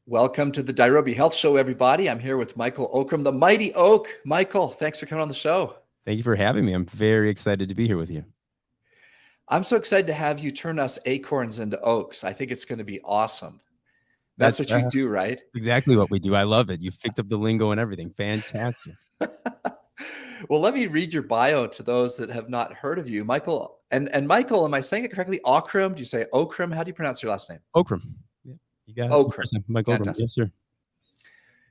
Welcome to the Nairobi Health Show, everybody. I'm here with Michael Ockrim, the mighty oak. Michael, thanks for coming on the show. Thank you for having me. I'm very excited to be here with you. I'm so excited to have you turn us acorns into oaks. I think it's going to be awesome. That's what you do, right? Exactly what we do. I love it. You've picked up the lingo and everything. Fantastic. Well, let me read your bio to those that have not heard of you. Michael, and Michael, am I saying it correctly? Ockrim? Do you say Ockrim? How do you pronounce your last name? Ockrim. Yeah, you got it. Ockrim. Mike Ockrim. Yes, sir.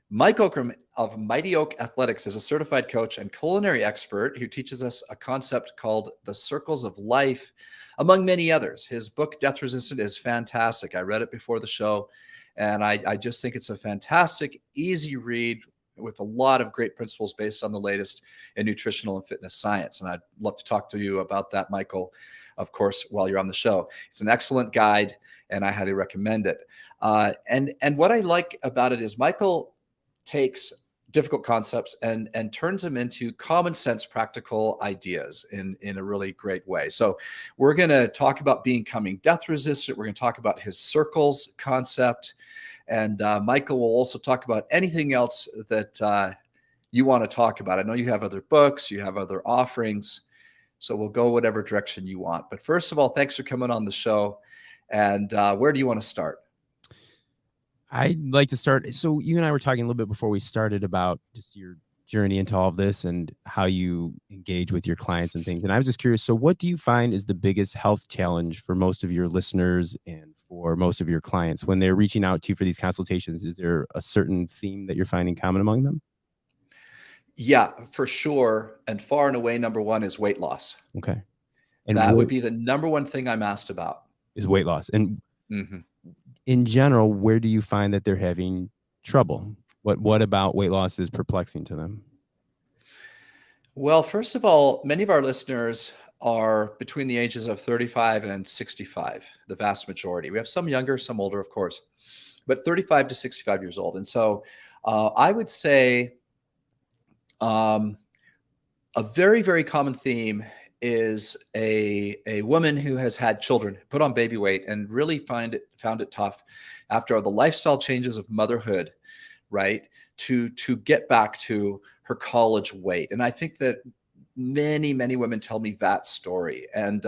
Mike Ockrim of Mighty Oak Athletics is a certified coach and culinary expert who teaches us a concept called the circles of life, among many others. His book, Death Resistant, is fantastic. I read it before the show, and I just think it's a fantastic, easy read with a lot of great principles based on the latest in nutritional and fitness science. And I'd love to talk to you about that, Michael, of course, while you're on the show. It's an excellent guide, and I highly recommend it. And what I like about it is Michael takes difficult concepts and turns them into common sense, practical ideas in a really great way. So we're going to talk about becoming death resistant. We're going to talk about his circles concept. And Michael will also talk about anything else that you want to talk about. I know you have other books, you have other offerings, so we'll go whatever direction you want. But first of all, thanks for coming on the show. And where do you want to start? I'd like to start. So you and I were talking a little bit before we started about just your journey into all of this and how you engage with your clients and things. And I was just curious. So what do you find is the biggest health challenge for most of your listeners and for most of your clients when they're reaching out to you for these consultations? Is there a certain theme that you're finding common among them? Yeah, for sure. And far and away, number one is weight loss. Okay. And that would be the number one thing I'm asked about. Is weight loss. And in general, where do you find that they're having trouble? What about weight loss is perplexing to them? Well, first of all, many of our listeners are between the ages of 35 and 65, the vast majority. We have some younger, some older, of course, but 35 to 65 years old. And so I would say a very, very common theme is a woman who has had children, put on baby weight, and really found it tough after the lifestyle changes of motherhood, right? To get back to her college weight. And I think that many, many women tell me that story. And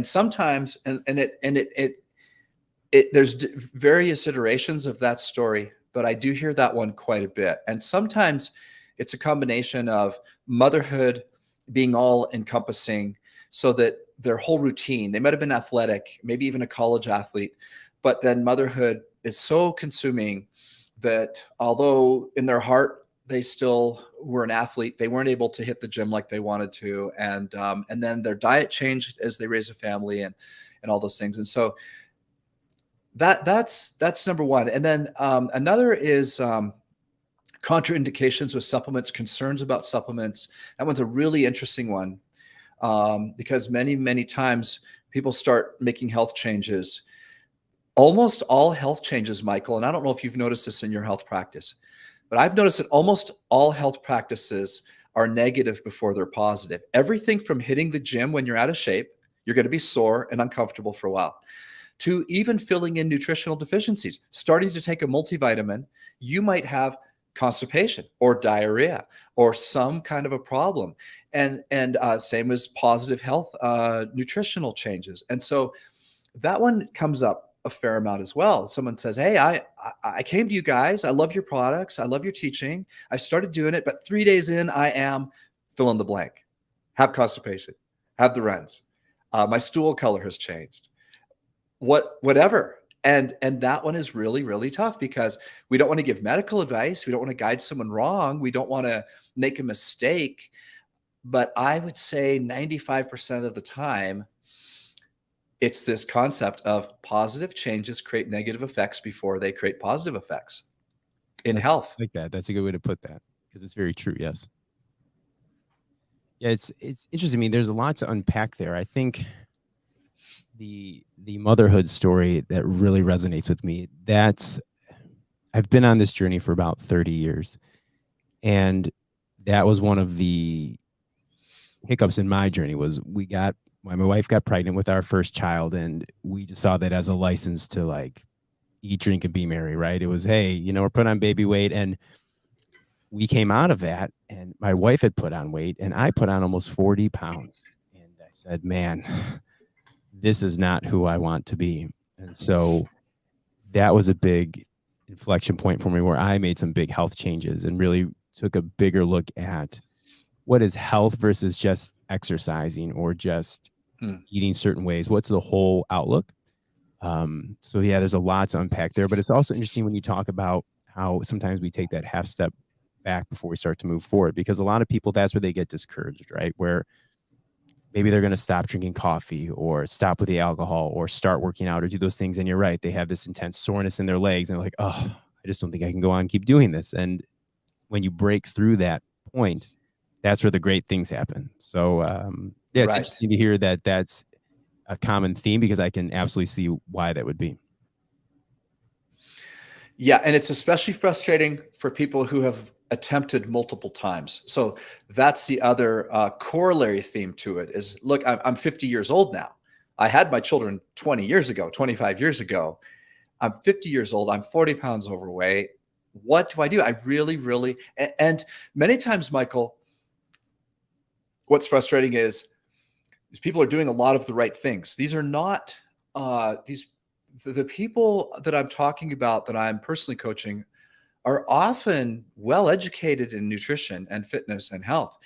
sometimes, there's various iterations of that story, but I do hear that one quite a bit. And sometimes it's a combination of motherhood being all encompassing so that their whole routine, they might've been athletic, maybe even a college athlete, but then motherhood is so consuming that although in their heart, they still were an athlete, they weren't able to hit the gym like they wanted to. And then their diet changed as they raised a family and all those things. And so that's number one. And then another is contraindications with supplements, concerns about supplements. That one's a really interesting one because many, many times people start making health changes. Almost all health changes, Michael, and I don't know if you've noticed this in your health practice, but I've noticed that almost all health practices are negative before they're positive. Everything from hitting the gym when you're out of shape, you're going to be sore and uncomfortable for a while, to even filling in nutritional deficiencies, starting to take a multivitamin, you might have constipation or diarrhea or some kind of a problem. And same as positive health, nutritional changes. And so that one comes up a fair amount as well. Someone says, hey, I came to you guys. I love your products. I love your teaching. I started doing it, but 3 days in, I am fill in the blank, have constipation, have the runs. My stool color has changed, whatever. And that one is really, really tough because we don't want to give medical advice. We don't want to guide someone wrong. We don't want to make a mistake. But I would say 95% of the time, it's this concept of positive changes create negative effects before they create positive effects in health. I like that. That's a good way to put that because it's very true. Yes. Yeah, it's interesting. I mean, there's a lot to unpack there. I think the motherhood story that really resonates with me, I've been on this journey for about 30 years. And that was one of the hiccups in my journey was my wife got pregnant with our first child, and we just saw that as a license to like eat, drink, and be merry, right? It was, hey, we're putting on baby weight. And we came out of that, and my wife had put on weight, and I put on almost 40 pounds. And I said, man, this is not who I want to be. And so that was a big inflection point for me, where I made some big health changes and really took a bigger look at what is health versus just exercising or just eating certain ways. What's the whole outlook? So yeah, there's a lot to unpack there, but it's also interesting when you talk about how sometimes we take that half step back before we start to move forward, because a lot of people, that's where they get discouraged, right? Where maybe they're going to stop drinking coffee or stop with the alcohol or start working out or do those things. And you're right, they have this intense soreness in their legs and they're like, oh, I just don't think I can go on and keep doing this. And when you break through that point, that's where the great things happen. So yeah, it's interesting to hear that that's a common theme, because I can absolutely see why that would be. Yeah, and it's especially frustrating for people who have attempted multiple times. So that's the other corollary theme to it is, look, I'm 50 years old now. I had my children 20 years ago, 25 years ago. I'm 50 years old. I'm 40 pounds overweight. What do? I really, and many times, Michael, what's frustrating is these people are doing a lot of the right things. These are not the people that I'm talking about that I'm personally coaching are often well-educated in nutrition and fitness and health.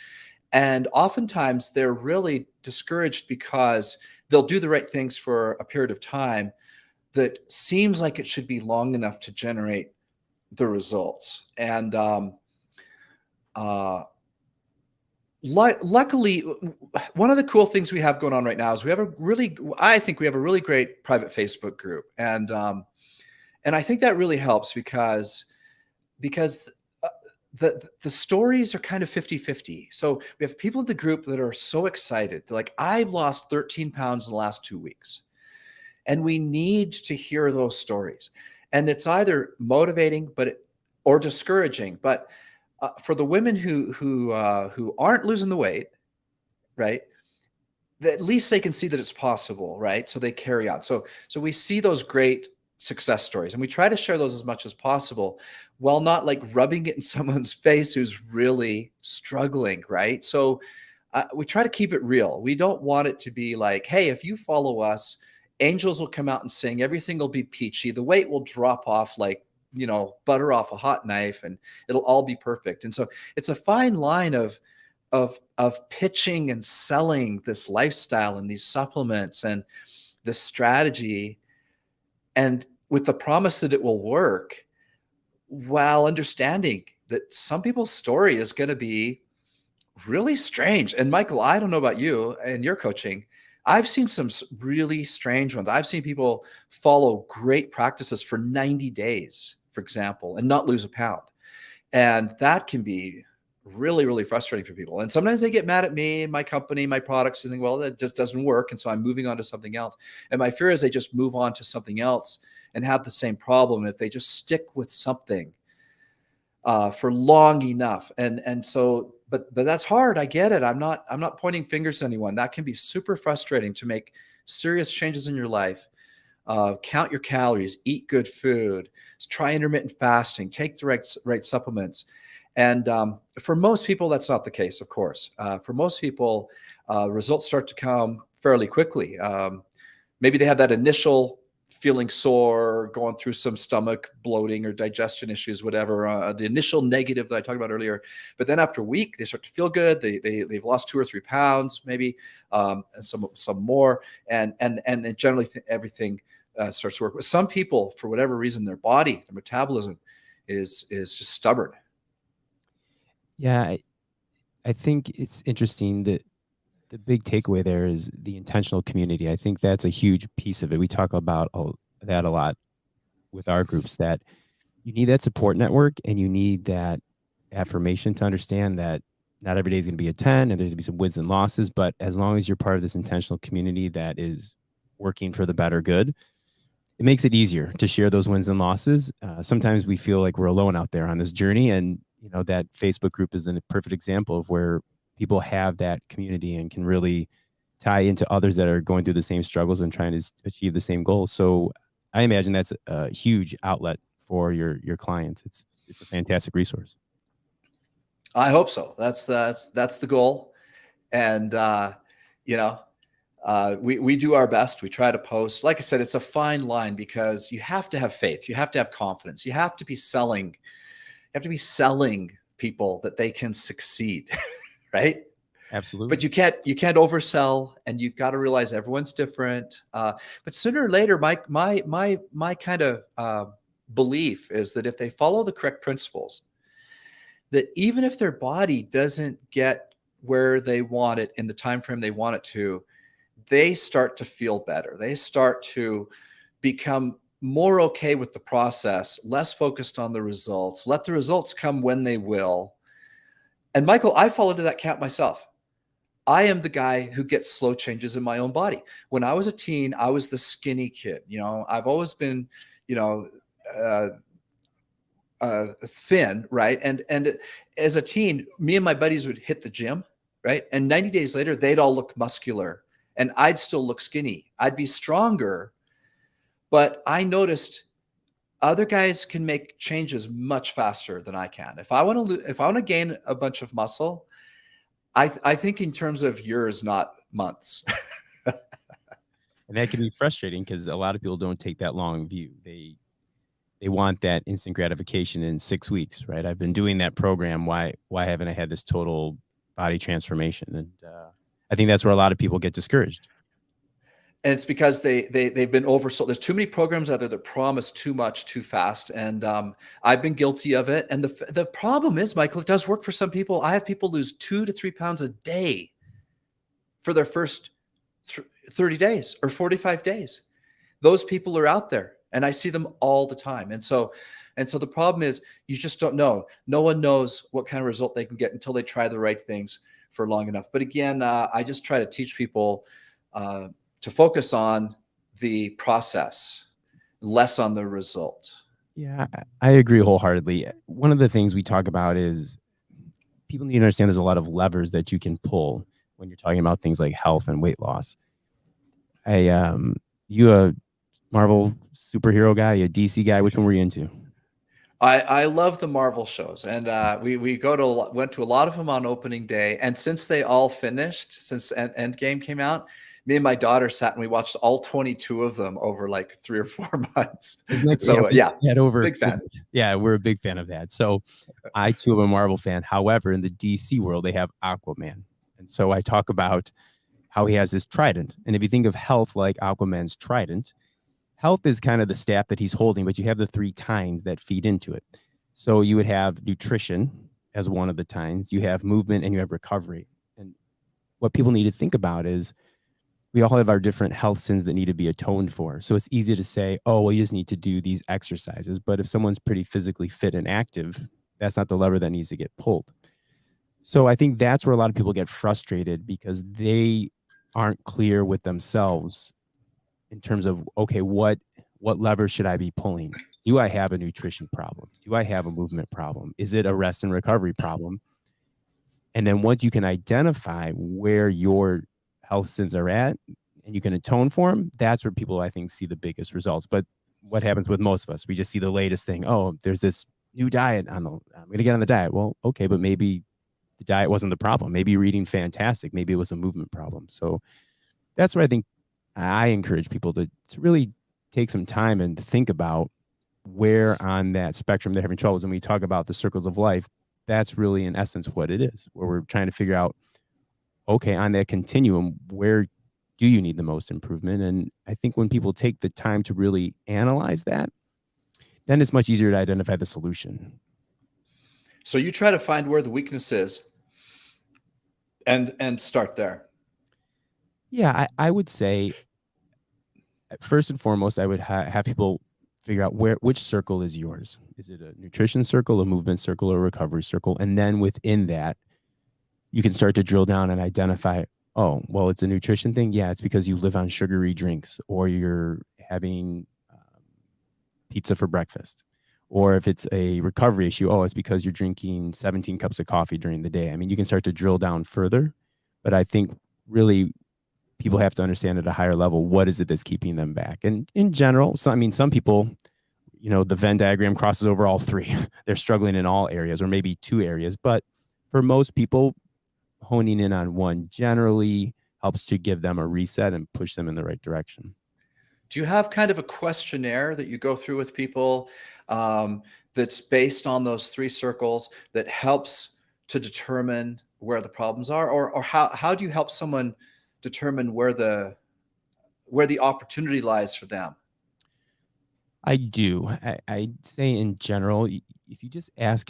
And oftentimes they're really discouraged because they'll do the right things for a period of time that seems like it should be long enough to generate the results. And luckily, one of the cool things we have going on right now is I think we have a really great private Facebook group. And I think that really helps because the stories are kind of 50-50. So we have people in the group that are so excited. They're like, I've lost 13 pounds in the last 2 weeks. And we need to hear those stories. And it's either motivating or discouraging. But for the women who aren't losing the weight, right, at least they can see that it's possible, right? So they carry on. So we see those great success stories, and we try to share those as much as possible, while not like rubbing it in someone's face who's really struggling, right? So we try to keep it real. We don't want it to be like, hey, if you follow us, angels will come out and sing, everything will be peachy, the weight will drop off like, butter off a hot knife, and it'll all be perfect. And so it's a fine line of pitching and selling this lifestyle and these supplements and this strategy, and with the promise that it will work, while understanding that some people's story is going to be really strange. And Michael, I don't know about you and your coaching, I've seen some really strange ones. I've seen people follow great practices for 90 days, for example, and not lose a pound. And that can be really, really frustrating for people. And sometimes they get mad at me, my company, my products, and think, well, that just doesn't work. And so I'm moving on to something else. And my fear is they just move on to something else and have the same problem if they just stick with something for long enough. And so, but that's hard. I get it. I'm not pointing fingers at anyone. That can be super frustrating to make serious changes in your life. Count your calories, eat good food, try intermittent fasting, take the right supplements. And for most people, that's not the case, of course. For most people, results start to come fairly quickly. Maybe they have that initial feeling sore, going through some stomach bloating or digestion issues, whatever, the initial negative that I talked about earlier. But then after a week, they start to feel good. They've lost 2 or 3 pounds, maybe, and some more. And then generally everything starts to work. But some people, for whatever reason, their body, their metabolism is just stubborn. Yeah, I think it's interesting that the big takeaway there is the intentional community. I think that's a huge piece of it. We talk about that a lot with our groups, that you need that support network and you need that affirmation to understand that not every day is going to be a 10 and there's going to be some wins and losses. But as long as you're part of this intentional community that is working for the better good, it makes it easier to share those wins and losses. Sometimes we feel like we're alone out there on this journey, and that Facebook group is a perfect example of where people have that community and can really tie into others that are going through the same struggles and trying to achieve the same goals. So I imagine that's a huge outlet for your clients. It's a fantastic resource. I hope so. That's the goal. And, you know, we do our best. We try to post. Like I said, it's a fine line because you have to have faith. You have to have confidence. You have to be selling. You have to be selling people that they can succeed, right? Absolutely. But you can't oversell, and you got to realize everyone's different. But sooner or later, my kind of belief is that if they follow the correct principles, that even if their body doesn't get where they want it in the time frame they want it to, they start to feel better. They start to become more okay with the process, less focused on the results. Let the results come when they will. And Michael, I fall into that camp myself. I am the guy who gets slow changes in my own body. When I was a teen, I was the skinny kid. You know, I've always been, you know, thin, right? And as a teen, me and my buddies would hit the gym, right? And 90 days later, they'd all look muscular and I'd still look skinny. I'd be stronger, but I noticed other guys can make changes much faster than I can. If I want to gain a bunch of muscle, I think in terms of years, not months. And that can be frustrating because a lot of people don't take that long view. They want that instant gratification in 6 weeks, right? I've been doing that program. Why haven't I had this total body transformation? And I think that's where a lot of people get discouraged. And it's because they've been oversold. There's too many programs out there that promise too much too fast. And I've been guilty of it. And the problem is, Michael, it does work for some people. I have people lose 2 to 3 pounds a day for their first 30 days or 45 days. Those people are out there and I see them all the time. And so the problem is you just don't know. No one knows what kind of result they can get until they try the right things for long enough. But again, I just try to teach people to focus on the process, less on the result. Yeah, I agree wholeheartedly. One of the things we talk about is people need to understand there's a lot of levers that you can pull when you're talking about things like health and weight loss. You a Marvel superhero guy, a DC guy? Which one were you into? I love the Marvel shows, and we went to a lot of them on opening day. And since they all finished, since Endgame came out, me and my daughter sat and we watched all 22 of them over like 3 or 4 months. So yeah, big fan. Yeah, we're a big fan of that. So I too am a Marvel fan. However, in the DC world, they have Aquaman. And so I talk about how he has this trident. And if you think of health like Aquaman's trident, health is kind of the staff that he's holding, but you have the 3 tines that feed into it. So you would have nutrition as one of the tines, you have movement, and you have recovery. And what people need to think about is we all have our different health sins that need to be atoned for. So it's easy to say, oh, well, you just need to do these exercises. But if someone's pretty physically fit and active, that's not the lever that needs to get pulled. So I think that's where a lot of people get frustrated because they aren't clear with themselves in terms of, okay, what lever should I be pulling? Do I have a nutrition problem? Do I have a movement problem? Is it a rest and recovery problem? And then once you can identify where your health sins are at and you can atone for them, that's where people, I think, see the biggest results. But what happens with most of us, we just see the latest thing. Oh, there's this new diet I'm going to get on the diet. Well, okay, but maybe the diet wasn't the problem. Maybe you're eating fantastic. Maybe it was a movement problem. So that's where I think I encourage people to really take some time and think about where on that spectrum they're having troubles. And we talk about the circles of life. That's really, in essence, what it is, where we're trying to figure out, okay, on that continuum, where do you need the most improvement? And I think when people take the time to really analyze that, then it's much easier to identify the solution. So you try to find where the weakness is and start there. Yeah, I would say, first and foremost, I would have people figure out which circle is yours. Is it a nutrition circle, a movement circle, or a recovery circle? And then within that, you can start to drill down and identify, oh, well, it's a nutrition thing. Yeah, it's because you live on sugary drinks or you're having pizza for breakfast. Or if it's a recovery issue, oh, it's because you're drinking 17 cups of coffee during the day. I mean, you can start to drill down further. But I think really people have to understand at a higher level, what is it that's keeping them back? And in general, so, I mean, some people, the Venn diagram crosses over all three. They're struggling in all areas, or maybe two areas. But for most people, honing in on one generally helps to give them a reset and push them in the right direction. Do you have kind of a questionnaire that you go through with people that's based on those three circles that helps to determine where the problems are? Or how do you help someone determine where the opportunity lies for them? I do. I'd say in general, if you just ask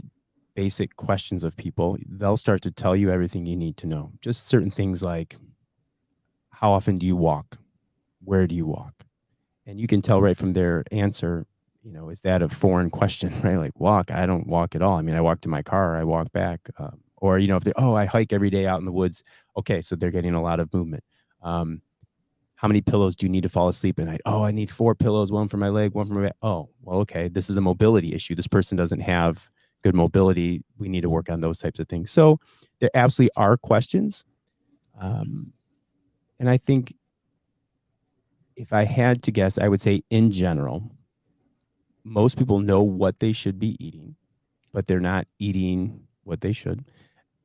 basic questions of people, they'll start to tell you everything you need to know. Just certain things like, how often do you walk? Where do you walk? And you can tell right from their answer, is that a foreign question, right? Like, walk, I don't walk at all. I mean, I walk to my car, I walk back. Or, if they're, I hike every day out in the woods. Okay, so they're getting a lot of movement. How many pillows do you need to fall asleep at night? Oh, I need 4 pillows, one for my leg, one for my back. Oh, well, okay, this is a mobility issue. This person doesn't have good mobility. We need to work on those types of things. So there absolutely are questions. And I think if I had to guess, I would say in general, most people know what they should be eating, but they're not eating what they should.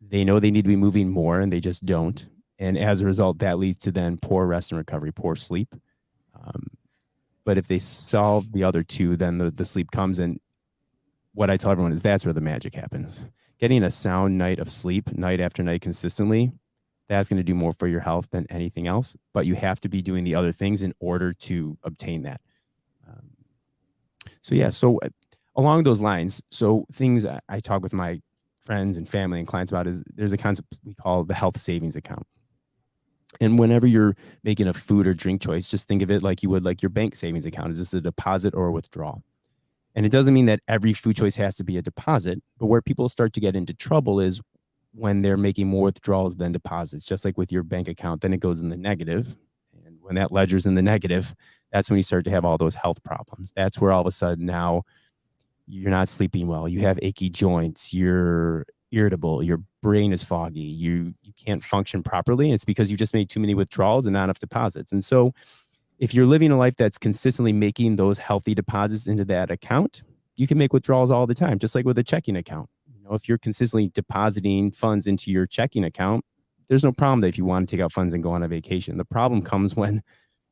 They know they need to be moving more and they just don't. And as a result, that leads to then poor rest and recovery, poor sleep. But if they solve the other two, then the sleep comes. And what I tell everyone is that's where the magic happens. Getting a sound night of sleep, night after night consistently, that's going to do more for your health than anything else. But you have to be doing the other things in order to obtain that. So along those lines, so things I talk with my friends and family and clients about is there's a concept we call the health savings account. And whenever you're making a food or drink choice, just think of it like you would like your bank savings account. Is this a deposit or a withdrawal? And it doesn't mean that every food choice has to be a deposit, but where people start to get into trouble is when they're making more withdrawals than deposits, just like with your bank account, then it goes in the negative. And when that ledger's in the negative, that's when you start to have all those health problems. That's where all of a sudden now you're not sleeping well, you have achy joints, you're irritable, your brain is foggy, you can't function properly. It's because you just made too many withdrawals and not enough deposits. And so if you're living a life that's consistently making those healthy deposits into that account, you can make withdrawals all the time, just like with a checking account. If you're consistently depositing funds into your checking account, there's no problem that if you want to take out funds and go on a vacation. The problem comes when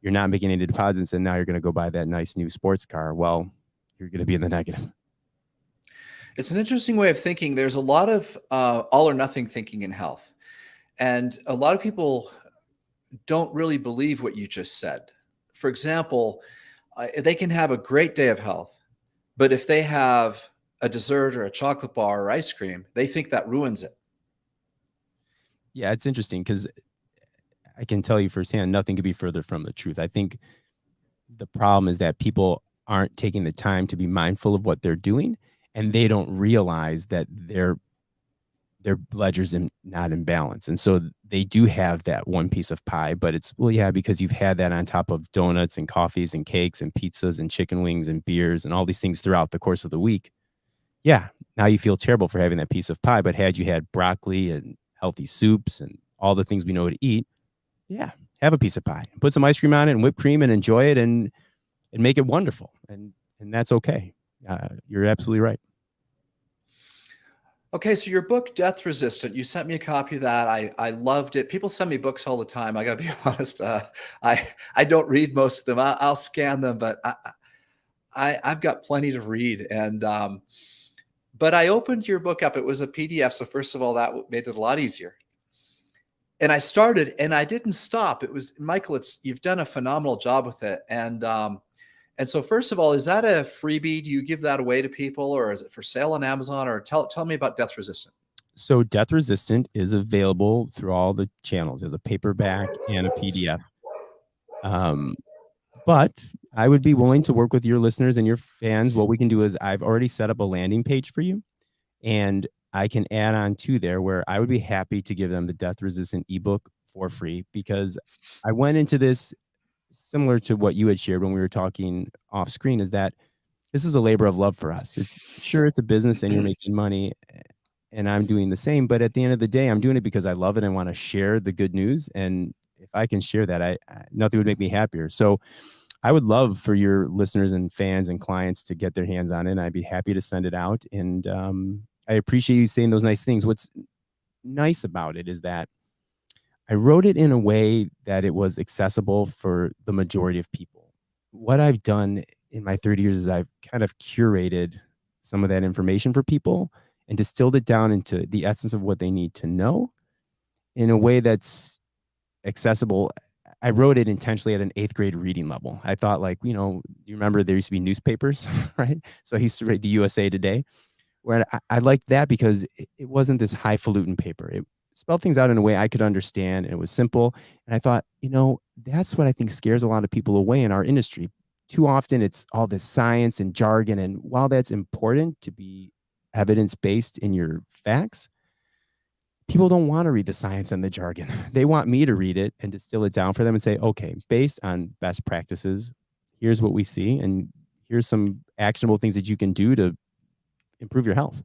you're not making any deposits and now you're going to go buy that nice new sports car. Well, you're going to be in the negative. It's an interesting way of thinking. There's a lot of all or nothing thinking in health. And a lot of people don't really believe what you just said. For example, they can have a great day of health, but if they have a dessert or a chocolate bar or ice cream, they think that ruins it. Yeah, it's interesting because I can tell you firsthand, nothing could be further from the truth. I think the problem is that people aren't taking the time to be mindful of what they're doing, and they don't realize that their ledger's not in balance. And so they do have that one piece of pie, but it's, well, yeah, because you've had that on top of donuts and coffees and cakes and pizzas and chicken wings and beers and all these things throughout the course of the week. Yeah, now you feel terrible for having that piece of pie, but had you had broccoli and healthy soups and all the things we know to eat, yeah, have a piece of pie. Put some ice cream on it and whipped cream and enjoy it and make it wonderful. And that's okay. You're absolutely right. Okay, so your book, Death Resistant, you sent me a copy of that. I loved it. People send me books all the time. I got to be honest. I don't read most of them. I'll scan them, but I've got plenty to read. And but I opened your book up. It was a PDF. So first of all, that made it a lot easier. And I started, and I didn't stop. It was, Michael, you've done a phenomenal job with it. And so first of all, is that a freebie? Do you give that away to people, or is it for sale on Amazon? Or tell me about Death Resistant. So Death Resistant is available through all the channels as a paperback and a PDF. But I would be willing to work with your listeners and your fans. What we can do is I've already set up a landing page for you, and I can add on to there where I would be happy to give them the Death Resistant ebook for free, because I went into this similar to what you had shared when we were talking off screen, is that this is a labor of love for us. It's a business and you're making money, and I'm doing the same, but at the end of the day, I'm doing it because I love it and want to share the good news. And if I can share that, nothing would make me happier. So I would love for your listeners and fans and clients to get their hands on it. And I'd be happy to send it out. And I appreciate you saying those nice things. What's nice about it is that I wrote it in a way that it was accessible for the majority of people. What I've done in my 30 years is I've kind of curated some of that information for people and distilled it down into the essence of what they need to know in a way that's accessible. I wrote it intentionally at an 8th grade reading level. I thought, like, do you remember there used to be newspapers, right? So I used to read the USA Today, where I liked that because it wasn't this highfalutin paper. It spelled things out in a way I could understand, and it was simple. And I thought, that's what I think scares a lot of people away in our industry. Too often it's all this science and jargon. And while that's important to be evidence-based in your facts, people don't want to read the science and the jargon. They want me to read it and distill it down for them and say, okay, based on best practices, here's what we see. And here's some actionable things that you can do to improve your health.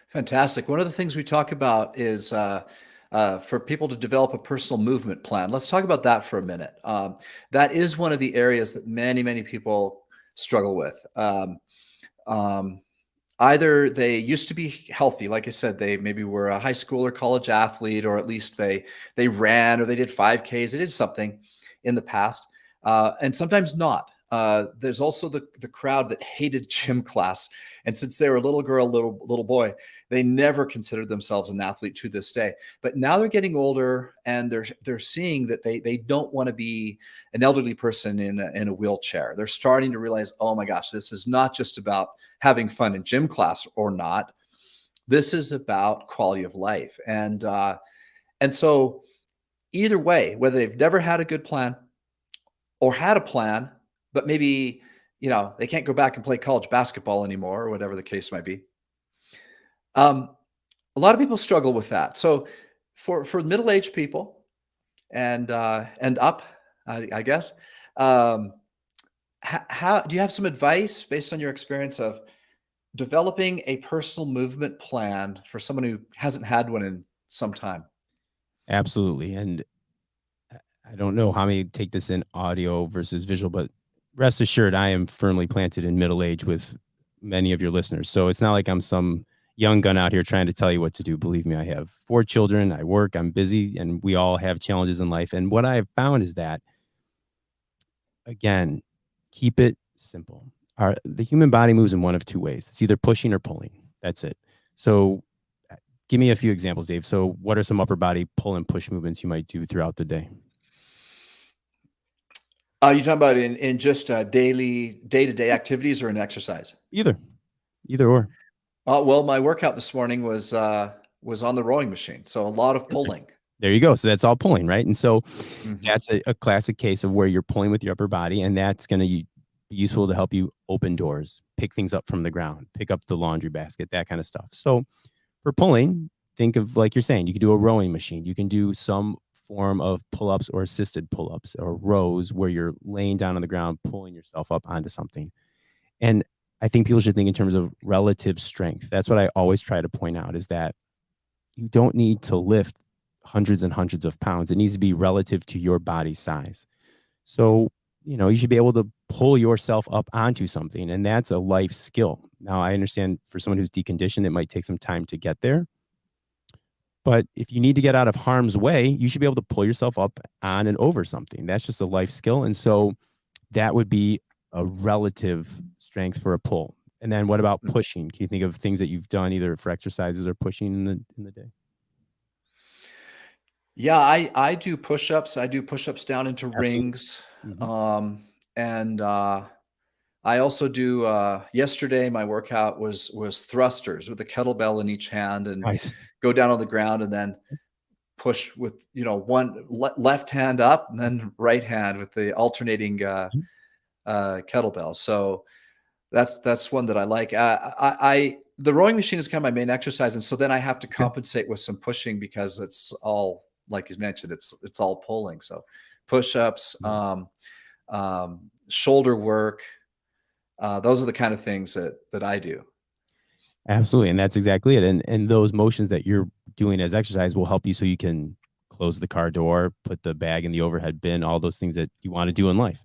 Fantastic. One of the things we talk about is for people to develop a personal movement plan. Let's talk about that for a minute. That is one of the areas that many, many people struggle with. Either they used to be healthy, like I said, they maybe were a high school or college athlete, or at least they ran or they did 5Ks, they did something in the past, and sometimes not. There's also the crowd that hated gym class, and since they were a little girl, little boy, they never considered themselves an athlete to this day. But now they're getting older, and they're seeing that they don't want to be an elderly person in a wheelchair. They're starting to realize, oh my gosh, this is not just about having fun in gym class or not. This is about quality of life, and so either way, whether they've never had a good plan or had a plan, but maybe, they can't go back and play college basketball anymore, or whatever the case might be. A lot of people struggle with that. So for middle-aged people and up, I guess, how do you have some advice based on your experience of developing a personal movement plan for someone who hasn't had one in some time? Absolutely. And I don't know how many take this in audio versus visual, but rest assured, I am firmly planted in middle age with many of your listeners. So it's not like I'm some young gun out here trying to tell you what to do. Believe me, I have 4 children. I work, I'm busy, and we all have challenges in life. And what I've found is that, again, keep it simple. The human body moves in one of 2 ways. It's either pushing or pulling. That's it. So give me a few examples, Dave. So what are some upper body pull and push movements you might do throughout the day? You talking about in just daily day-to-day activities or in exercise? Either or. Well, my workout this morning was on the rowing machine, so a lot of pulling. There you go. So that's all pulling, right? And so that's a classic case of where you're pulling with your upper body, and that's going to be useful to help you open doors, pick things up from the ground, pick up the laundry basket, that kind of stuff. So for pulling, think of, like you're saying, you can do a rowing machine. You can do some form of pull-ups or assisted pull-ups or rows where you're laying down on the ground, pulling yourself up onto something. And I think people should think in terms of relative strength. That's what I always try to point out, is that you don't need to lift hundreds and hundreds of pounds. It needs to be relative to your body size. So, you should be able to pull yourself up onto something, and that's a life skill. Now, I understand for someone who's deconditioned, it might take some time to get there. But if you need to get out of harm's way, you should be able to pull yourself up on and over something. That's just a life skill. And so that would be a relative strength for a pull. And then what about pushing? Can you think of things that you've done either for exercises or pushing in the day? Yeah, I do push-ups. I do push-ups down into rings. And I also do, yesterday, my workout was thrusters with a kettlebell in each hand, and Nice. go down on the ground and then push with, one left hand up and then right hand with the alternating kettlebell. So that's one that I like. The rowing machine is kind of my main exercise, and so then I have to compensate with some pushing because it's all, like you mentioned, it's all pulling. So push-ups, shoulder work, those are the kind of things that I do. Absolutely. And that's exactly it. And those motions that you're doing as exercise will help you so you can close the car door, put the bag in the overhead bin, all those things that you want to do in life.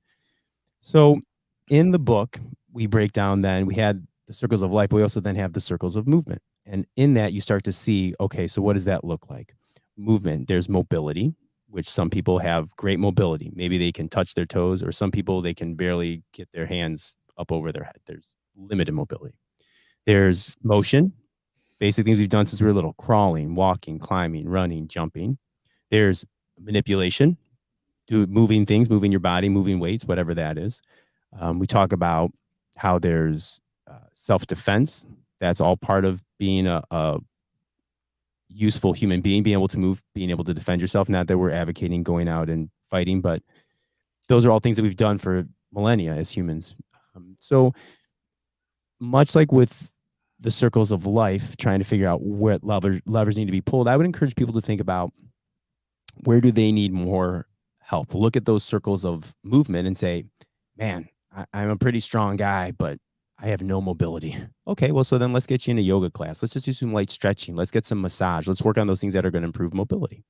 So in the book, we break down then, we had the circles of life, but we also then have the circles of movement. And in that, you start to see, okay, so what does that look like? Movement, there's mobility, which some people have great mobility. Maybe they can touch their toes, or some people, they can barely get their hands up over their head. There's limited mobility. There's motion, basic things we've done since we were little: crawling, walking, climbing, running, jumping. There's manipulation, moving things, moving your body, moving weights, whatever that is. We talk about how there's self-defense. That's all part of being a useful human being, being able to move, being able to defend yourself. Not that we're advocating going out and fighting, but those are all things that we've done for millennia as humans. So much like with the circles of life, trying to figure out what levers need to be pulled, I would encourage people to think about, where do they need more help? Look at those circles of movement and say, man, I'm a pretty strong guy, but I have no mobility. Okay, well, so then let's get you in a yoga class. Let's just do some light stretching. Let's get some massage. Let's work on those things that are going to improve mobility.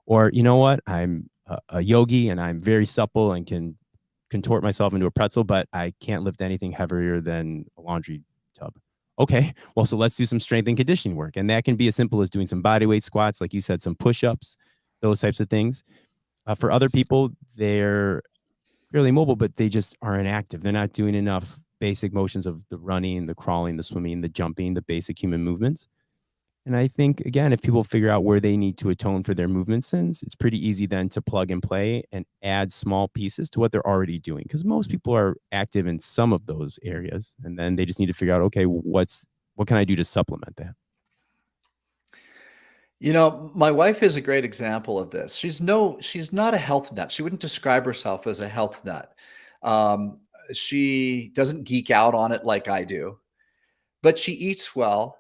Or, you know what? I'm a yogi and I'm very supple and can contort myself into a pretzel, but I can't lift anything heavier than a laundry tub. Okay, well, so let's do some strength and conditioning work. And that can be as simple as doing some body weight squats, like you said, some push-ups, those types of things. For other people, they're fairly mobile, but they just are inactive. They're not doing enough basic motions of the running, the crawling, the swimming, the jumping, the basic human movements. And I think, again, if people figure out where they need to atone for their movement sins, it's pretty easy then to plug and play and add small pieces to what they're already doing. Because most people are active in some of those areas. And then they just need to figure out, okay, what can I do to supplement that? You know, my wife is a great example of this. She's not a health nut. She wouldn't describe herself as a health nut. She doesn't geek out on it like I do, but she eats well.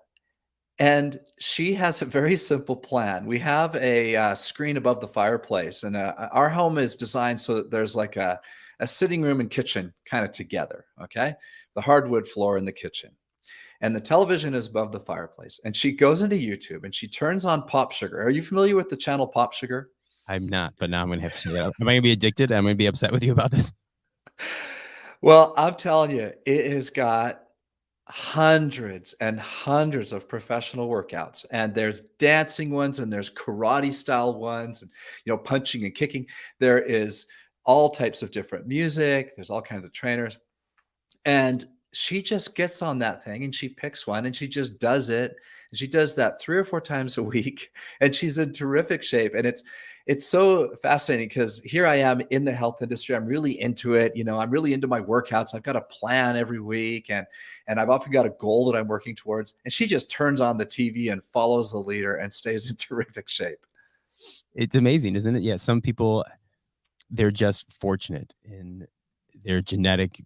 And she has a very simple plan. We have a screen above the fireplace, and our home is designed so that there's like a sitting room and kitchen kind of together. Okay. The hardwood floor in the kitchen. And the television is above the fireplace. And she goes into YouTube and she turns on Pop Sugar. Are you familiar with the channel Pop Sugar? I'm not, but now I'm going to have to check it out. Am I going to be addicted? I'm going to be upset with you about this. Well, I'm telling you, it has got hundreds and hundreds of professional workouts, and there's dancing ones and there's karate style ones, and punching and kicking. There is all types of different music. There's all kinds of trainers. And she just gets on that thing and she picks one and she just does it. And she does that 3 or 4 times a week, and she's in terrific shape. And it's so fascinating because here I am in the health industry. I'm really into it. I'm really into my workouts. I've got a plan every week, and I've often got a goal that I'm working towards. And she just turns on the TV and follows the leader and stays in terrific shape. It's amazing, isn't it? Yeah, some people, they're just fortunate in their genetic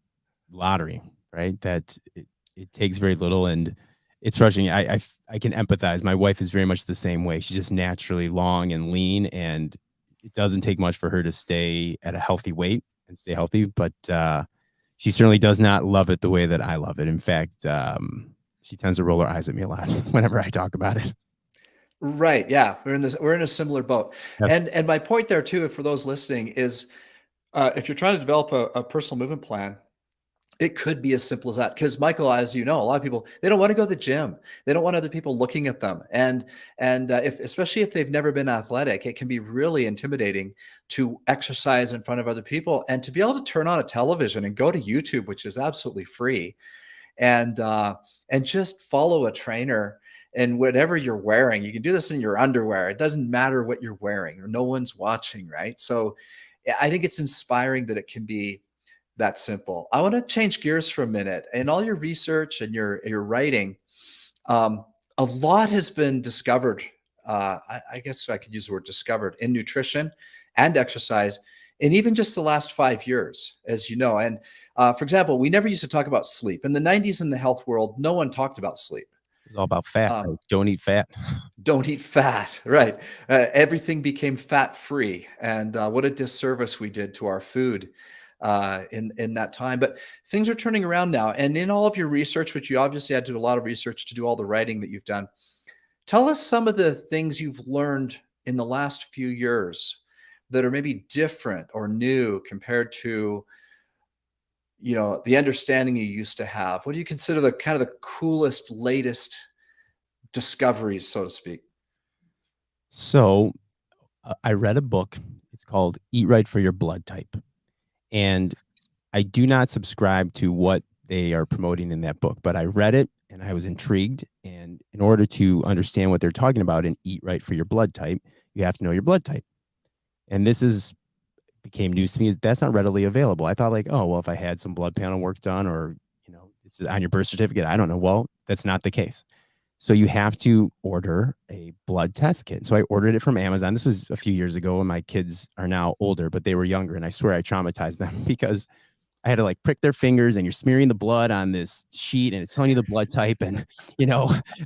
lottery, right? That it takes very little, and it's frustrating. I can empathize. My wife is very much the same way. She's just naturally long and lean, and it doesn't take much for her to stay at a healthy weight and stay healthy. But she certainly does not love it the way that I love it. In fact, she tends to roll her eyes at me a lot whenever I talk about it. Right. Yeah. We're in a similar boat. Yes. And my point there too, for those listening, is if you're trying to develop a personal movement plan, it could be as simple as that. Because Michael, as you know, a lot of people, they don't want to go to the gym. They don't want other people looking at them. And especially if they've never been athletic, it can be really intimidating to exercise in front of other people, and to be able to turn on a television and go to YouTube, which is absolutely free, and just follow a trainer. And whatever you're wearing, you can do this in your underwear. It doesn't matter what you're wearing, or no one's watching, right? So I think it's inspiring that it can be that simple. I want to change gears for a minute. In all your research and your writing, a lot has been discovered. I guess I could use the word discovered in nutrition and exercise, and even just the last 5 years, as you know. And for example, we never used to talk about sleep. In the 90s in the health world, no one talked about sleep. It's all about fat. Right? Don't eat fat. Don't eat fat, right? Everything became fat-free, and what a disservice we did to our food in that time. But things are turning around now. And in all of your research, which you obviously had to do a lot of research to do all the writing that you've done, tell us some of the things you've learned in the last few years that are maybe different or new compared to, the understanding you used to have? What do you consider the kind of the coolest, latest discoveries, so to speak? So I read a book. It's called Eat Right for Your Blood Type. And I do not subscribe to what they are promoting in that book, but I read it and I was intrigued. And in order to understand what they're talking about and eat right for your blood type, you have to know your blood type. And this became news to me. That's not readily available. I thought like, oh, well, if I had some blood panel work done or, it's on your birth certificate, I don't know. Well, that's not the case. So you have to order a blood test kit. So I ordered it from Amazon. This was a few years ago, and my kids are now older, but they were younger. And I swear I traumatized them because I had to like prick their fingers, and you're smearing the blood on this sheet and it's telling you the blood type. And,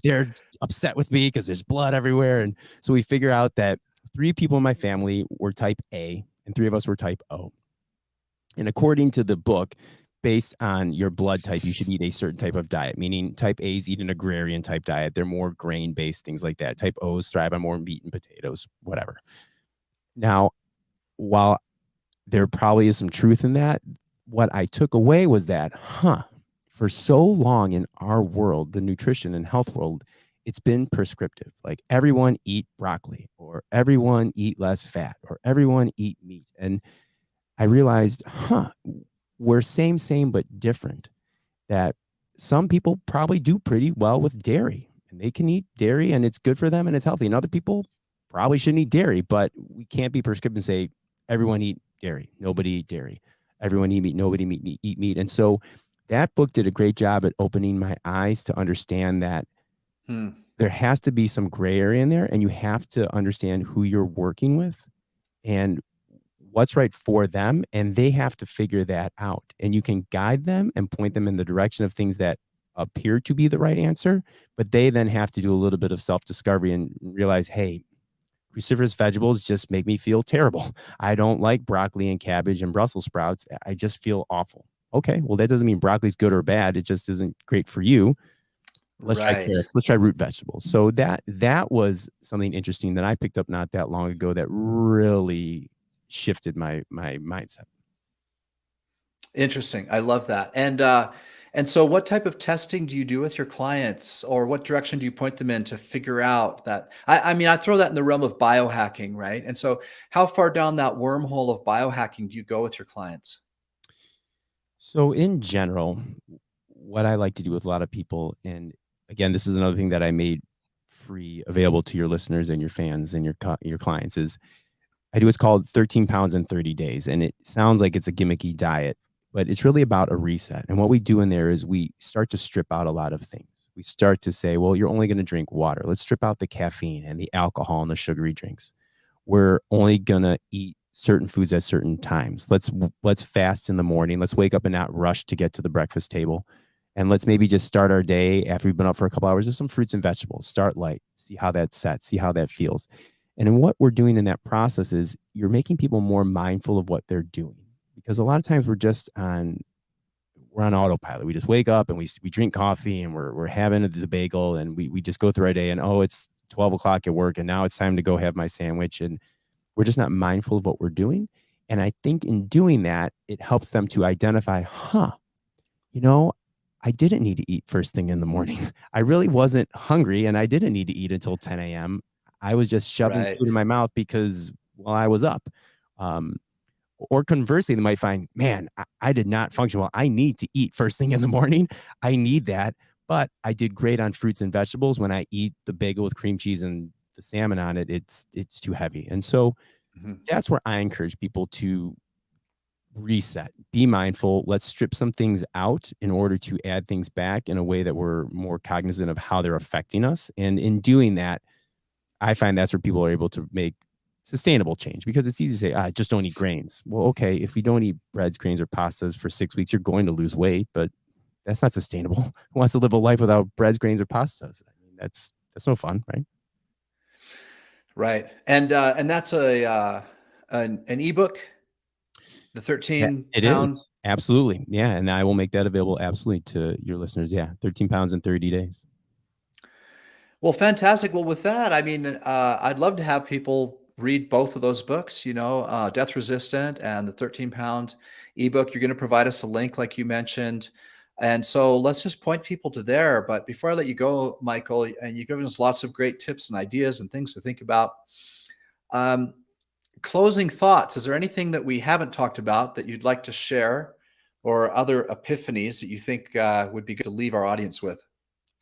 they're upset with me because there's blood everywhere. And so we figure out that 3 people in my family were type A and 3 of us were type O. And according to the book, based on your blood type, you should eat a certain type of diet, meaning type A's eat an agrarian type diet. They're more grain based, things like that. Type O's thrive on more meat and potatoes, whatever. Now, while there probably is some truth in that, what I took away was that, for so long in our world, the nutrition and health world, it's been prescriptive. Like everyone eat broccoli, or everyone eat less fat, or everyone eat meat. And I realized, we're same, but different. That some people probably do pretty well with dairy, and they can eat dairy and it's good for them and it's healthy. And other people probably shouldn't eat dairy, but we can't be prescriptive and say everyone eat dairy, nobody eat dairy. Everyone eat meat, nobody eat meat. And so that book did a great job at opening my eyes to understand that there has to be some gray area in there, and you have to understand who you're working with and what's right for them, and they have to figure that out. And you can guide them and point them in the direction of things that appear to be the right answer, but they then have to do a little bit of self-discovery and realize, hey, cruciferous vegetables just make me feel terrible. I don't like broccoli and cabbage and Brussels sprouts. I just feel awful. Okay, well, that doesn't mean broccoli's good or bad. It just isn't great for you. Let's try carrots. Let's try root vegetables. So that was something interesting that I picked up not that long ago that really shifted my mindset. Interesting. I love that. And so what type of testing do you do with your clients, or what direction do you point them in to figure out that? I mean, I throw that in the realm of biohacking, right? And so how far down that wormhole of biohacking do you go with your clients? So in general, what I like to do with a lot of people, and again, this is another thing that I made free available to your listeners and your fans and your clients, is I do what's called 13 pounds in 30 days. And it sounds like it's a gimmicky diet, but it's really about a reset. And what we do in there is we start to strip out a lot of things. We start to say, well, you're only going to drink water. Let's strip out the caffeine and the alcohol and the sugary drinks. We're only going to eat certain foods at certain times. Let's fast in the morning. Let's wake up and not rush to get to the breakfast table. And let's maybe just start our day after we've been up for a couple hours with some fruits and vegetables. Start light, see how that sets, see how that feels. And what we're doing in that process is you're making people more mindful of what they're doing, because a lot of times we're on autopilot. We just wake up and we drink coffee and we're having the bagel, and we just go through our day, and it's 12 o'clock at work and now it's time to go have my sandwich, and we're just not mindful of what we're doing. And I think in doing that, it helps them to identify, I didn't need to eat first thing in the morning. I really wasn't hungry, and I didn't need to eat until 10 a.m. I was just shoving food in my mouth because, I was up. Or conversely, they might find, man, I did not function well. I need to eat first thing in the morning. I need that. But I did great on fruits and vegetables. When I eat the bagel with cream cheese and the salmon on it, it's too heavy. And so that's where I encourage people to reset, be mindful. Let's strip some things out in order to add things back in a way that we're more cognizant of how they're affecting us. And in doing that, I find that's where people are able to make sustainable change, because it's easy to say, just don't eat grains. Well, okay, if we don't eat breads, grains, or pastas for 6 weeks, you're going to lose weight, but that's not sustainable. Who wants to live a life without breads, grains, or pastas? I mean, that's no fun, right? Right. And that's an ebook, the 13 it pound. Is. Absolutely. Yeah. And I will make that available absolutely to your listeners. Yeah. 13 pounds in 30 days. Well, fantastic. Well, with that, I mean, I'd love to have people read both of those books, Death Resistant and the 13-pound ebook. You're going to provide us a link, like you mentioned. And so let's just point people to there. But before I let you go, Michael, and you've given us lots of great tips and ideas and things to think about. Closing thoughts. Is there anything that we haven't talked about that you'd like to share, or other epiphanies that you think would be good to leave our audience with?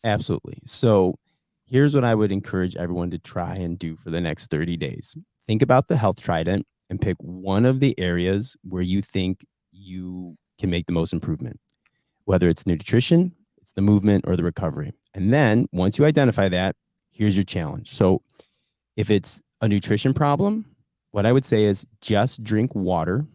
Absolutely. So here's what I would encourage everyone to try and do for the next 30 days. Think about the health trident and pick one of the areas where you think you can make the most improvement, whether it's nutrition, it's the movement, or the recovery. And then once you identify that, here's your challenge. So if it's a nutrition problem, what I would say is just drink water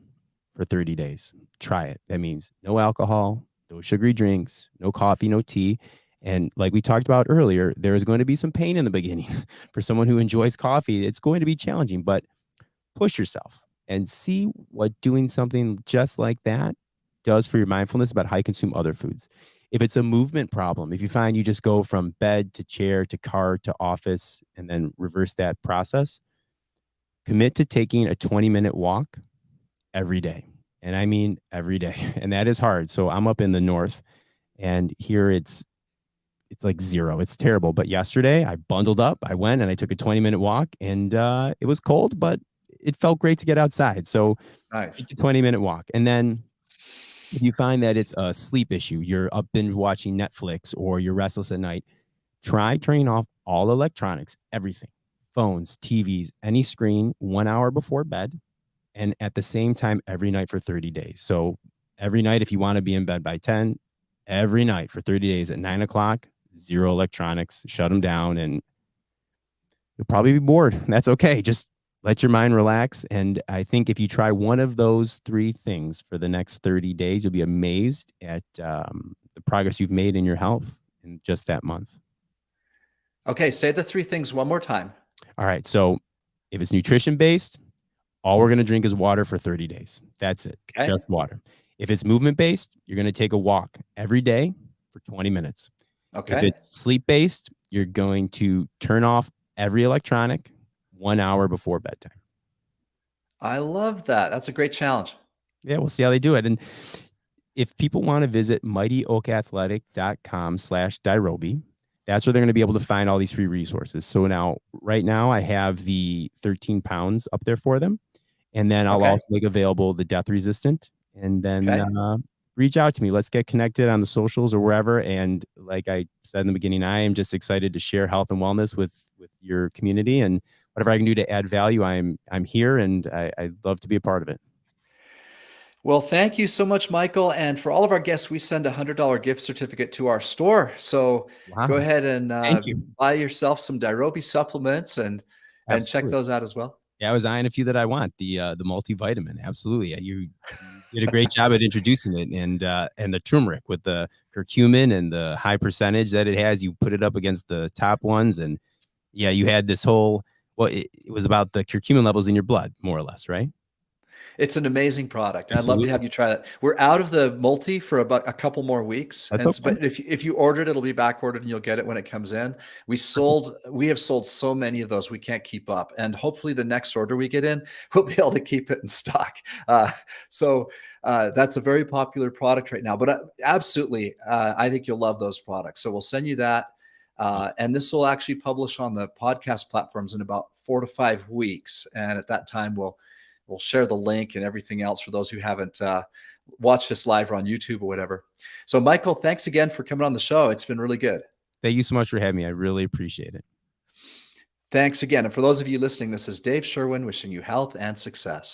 for 30 days. Try it. That means no alcohol, no sugary drinks, no coffee, no tea. And like we talked about earlier, there is going to be some pain in the beginning. For someone who enjoys coffee, it's going to be challenging, but push yourself and see what doing something just like that does for your mindfulness about how you consume other foods. If it's a movement problem, if you find you just go from bed to chair to car to office and then reverse that process, commit to taking a 20-minute walk every day. And I mean every day. And that is hard. So I'm up in the north, and here it's like 0. It's terrible. But yesterday I bundled up, I went and I took a 20-minute walk, and it was cold, but it felt great to get outside. So Nice. take a 20-minute walk. And then if you find that it's a sleep issue, you're up binge watching Netflix, or you're restless at night, try turning off all electronics, everything, phones, TVs, any screen 1 hour before bed, and at the same time every night for 30 days. So every night, if you want to be in bed by 10, every night for 30 days at 9 o'clock, 0 electronics, shut them down, and you'll probably be bored. That's okay. Just let your mind relax. And I think if you try one of those 3 things for the next 30 days, you'll be amazed at the progress you've made in your health in just that month. Okay, say the 3 things one more time. All right. So if it's nutrition based, all we're going to drink is water for 30 days. That's it. Okay. Just water. If it's movement based, you're going to take a walk every day for 20 minutes. Okay. If it's sleep based, you're going to turn off every electronic 1 hour before bedtime. I love that. That's a great challenge. Yeah, we'll see how they do it. And if people want to visit mightyoakathletic.com/Dirobi, that's where they're going to be able to find all these free resources. So right now, I have the 13 pounds up there for them. And then I'll also make available the Death Resistant. And then reach out to me. Let's get connected on the socials or wherever. And like I said in the beginning, I am just excited to share health and wellness with your community. And whatever I can do to add value, I'm here, and I'd love to be a part of it. Well, thank you so much, Michael. And for all of our guests, we send a $100 gift certificate to our store. So go ahead and buy yourself some Dirobi supplements and check those out as well. Yeah, I was eyeing a few that I want. The multivitamin. Absolutely. You did a great job at introducing it. And the turmeric with the curcumin and the high percentage that it has, you put it up against the top ones. And yeah, you had this whole, it was about the curcumin levels in your blood, more or less, right? It's an amazing product. And I'd love to have you try that. We're out of the multi for about a couple more weeks. But if you order it, it'll be back ordered and you'll get it when it comes in. We have sold so many of those, we can't keep up. And hopefully the next order we get in, we'll be able to keep it in stock. So that's a very popular product right now. But absolutely, I think you'll love those products. So we'll send you that. And this will actually publish on the podcast platforms in about 4 to 5 weeks. And at that time, we'll share the link and everything else for those who haven't watched this live or on YouTube or whatever. So Michael, thanks again for coming on the show. It's been really good. Thank you so much for having me. I really appreciate it. Thanks again. And for those of you listening, this is Dave Sherwin wishing you health and success.